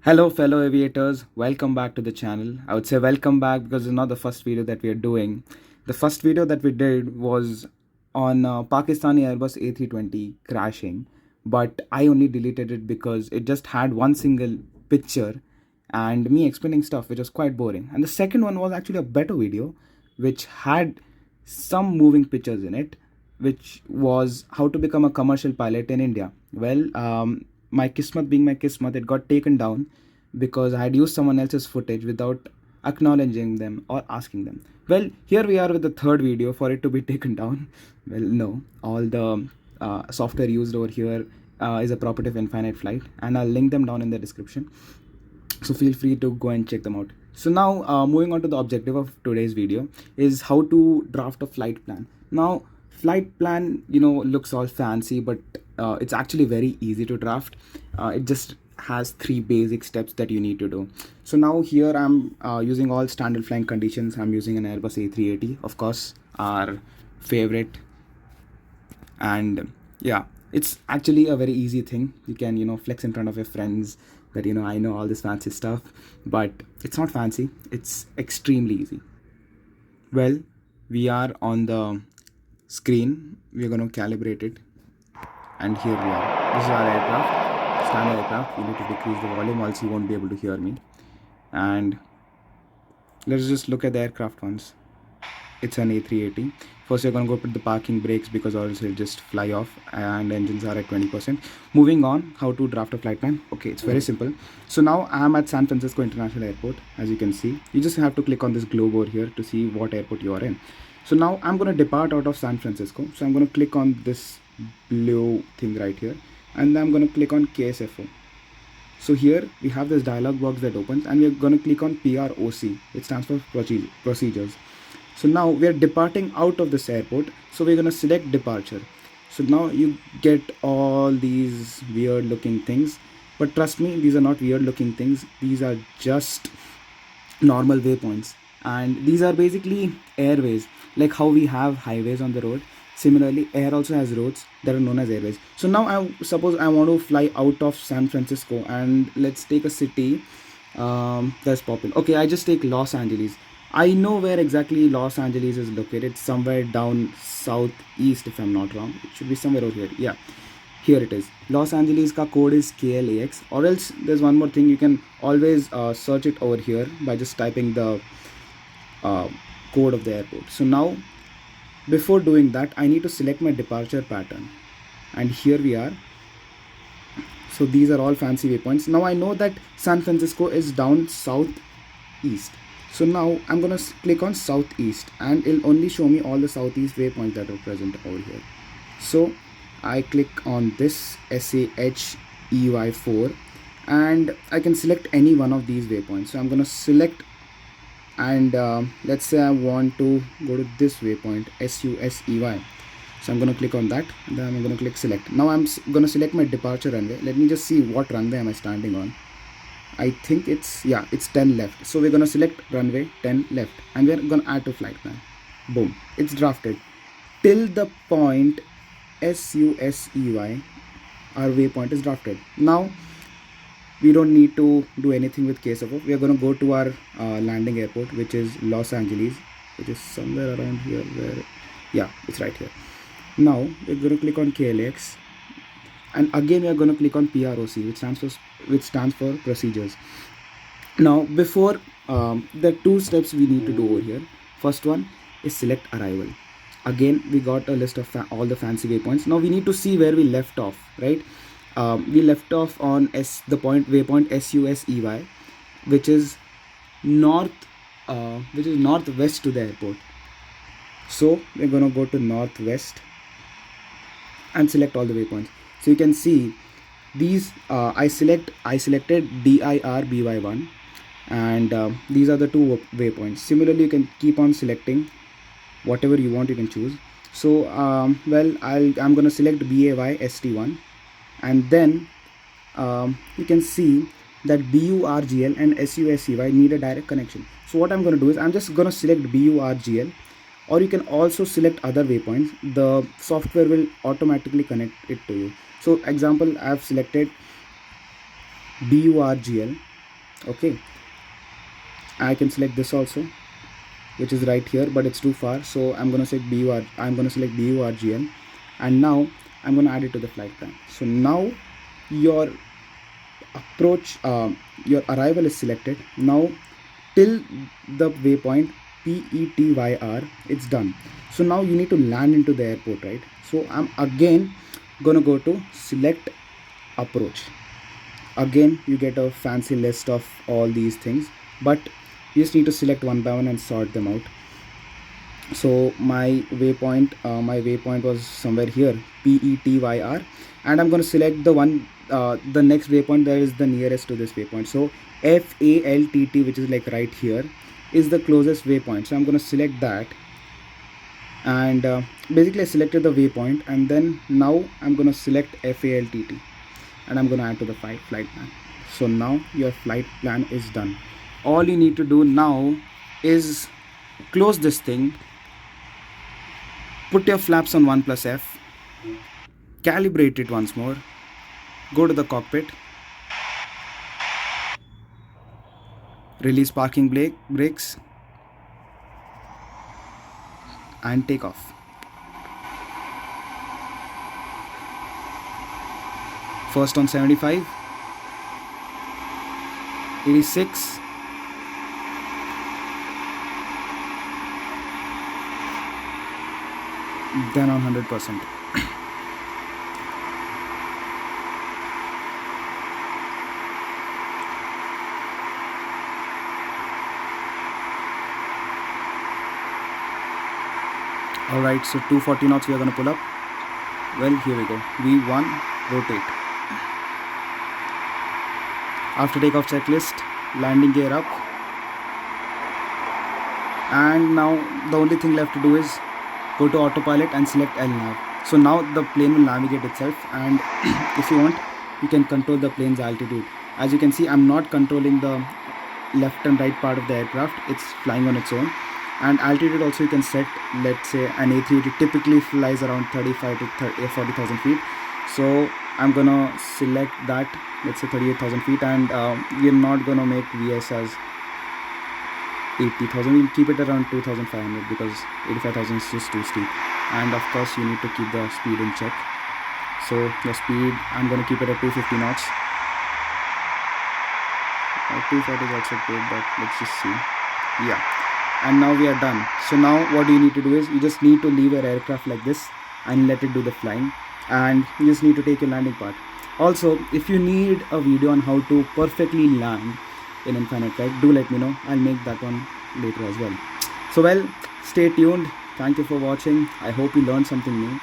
Hello, fellow aviators. Welcome back to the channel. I would say welcome back because it's not the first video that we are doing. The first video that we did was on Pakistani Airbus A320 crashing, but I only deleted it because it just had one single picture and me explaining stuff, which was quite boring. And the second one was actually a better video, which had some moving pictures in it, which was how to become a commercial pilot in India. My kismat being my kismat, it got taken down because I had used someone else's footage without acknowledging them or asking them. Well, here we are with the third video for it to be taken down. Well, no, all the software used over here is a property of Infinite Flight, and I'll link them down in the description. So feel free to go and check them out. So now moving on to the objective of today's video is how to draft a flight plan. Now flight plan looks all fancy, but it's actually very easy to draft. It just has three basic steps that you need to do. So now here I'm using all standard flying conditions. I'm using an Airbus A380, of course, our favorite. And yeah, it's actually a very easy thing. You can flex in front of your friends that I know all this fancy stuff, but it's not fancy, it's extremely easy. Well, we are on the screen, we're going to calibrate it, and here we are. This is our aircraft, standard aircraft. You need to decrease the volume, else you won't be able to hear me. And let's just look at the aircraft once. It's an A380. First you're going to go put the parking brakes because else it'll just fly off, and engines are at 20%. Moving on, how to draft a flight plan. Okay, it's very simple. So now I'm at San Francisco International Airport. As you can see, you just have to click on this globe over here to see what airport you are in. So now I'm going to depart out of San Francisco. So I'm going to click on this blue thing right here, and then I'm going to click on KSFO. So here we have this dialog box that opens, and we're going to click on PROC, which stands for procedures. So now we are departing out of this airport, so we're going to select departure. So now you get all these weird looking things, but trust me, these are not weird looking things. These are just normal waypoints, and these are basically airways, like how we have highways on the road. Similarly, air also has roads that are known as airways. So now I suppose I want to fly out of San Francisco, and let's take a city that's popular. Okay, I just take Los Angeles. I know where exactly Los Angeles is located. It's somewhere down southeast, if I'm not wrong. It should be somewhere over here. Yeah, here it is. Los Angeles ka code is KLAX. Or else there's one more thing. You can always search it over here by just typing the code of the airport. So now, before doing that, I need to select my departure pattern. And here we are. So these are all fancy waypoints. Now I know that San Francisco is down southeast. So now I'm going to click on southeast, and it'll only show me all the southeast waypoints that are present over here. So I click on this SAHEY4, and I can select any one of these waypoints. So I'm going to select, and let's say I want to go to this waypoint, SUSEY. So I'm going to click on that, and then I'm going to click select. Now I'm going to select my departure runway. Let me just see what runway am I standing on. I think it's 10 left. So we're going to select runway 10 left, and we're going to add to flight plan. Boom, it's drafted till the point SUSEY. Our waypoint is drafted. Now we don't need to do anything with KSFO. We are going to go to our landing airport, which is Los Angeles, which is somewhere around here. Yeah, it's right here. Now we're going to click on KLX, and again we are going to click on PROC, which stands for procedures. Now before the two steps we need to do over here. First one is select arrival. Again, we got a list of all the fancy waypoints. Now we need to see where we left off, right? We left off on waypoint SUSEY, which is northwest to the airport. So we're going to go to northwest and select all the waypoints. So you can see these I selected DIRBY1, and these are the two waypoints. Similarly, you can keep on selecting whatever you want. You can choose. So I'm going to select BAYST1, and then you can see that BURGL and SUSEY need a direct connection. So what I'm going to do is I'm just going to select BURGL, or you can also select other waypoints. The software will automatically connect it to you. So example, I have selected BURGL, Okay, I can select this also, which is right here, but it's too far, so I'm going to select BURGL, and now I'm going to add it to the flight plan. So now your approach, your arrival is selected. Now till the waypoint PETYR, it's done. So now you need to land into the airport, right? So I'm again gonna go to select approach. Again you get a fancy list of all these things, but you just need to select one by one and sort them out. So my waypoint was somewhere here, PETYR, and I'm going to select the next waypoint that is the nearest to this waypoint. So FALTT, which is like right here, is the closest waypoint. So I'm going to select that, and basically I selected the waypoint, and then now I'm going to select FALTT, and I'm going to add to the flight plan. So now your flight plan is done. All you need to do now is close this thing, put your flaps on 1+F, calibrate it once more, go to the cockpit, release parking brakes, and take off. First on 75, 86, then on 100%. Alright, so 240 knots we are going to pull up. Well, here we go. V1, rotate. After takeoff checklist, landing gear up. And now the only thing left to do is go to autopilot and select LNAV. So now the plane will navigate itself, and if you want, you can control the plane's altitude. As you can see, I'm not controlling the left and right part of the aircraft, it's flying on its own. And altitude also you can set, let's say an A380 typically flies around 35 to 40,000 feet. So I'm gonna select that, let's say 38,000 feet, and we're not gonna make VS as 80,000, we'll keep it around 2,500 because 85,000 is just too steep. And of course you need to keep the speed in check. So the speed, I'm gonna keep it at 250 knots. 240 is also good, but let's just see. Yeah, and now we are done. So now what you need to do is you just need to leave your aircraft like this and let it do the flying, and you just need to take your landing part. Also, if you need a video on how to perfectly land in infinite flight, do let me know. I'll make that one later as well. So well, stay tuned. Thank you for watching. I hope you learned something new.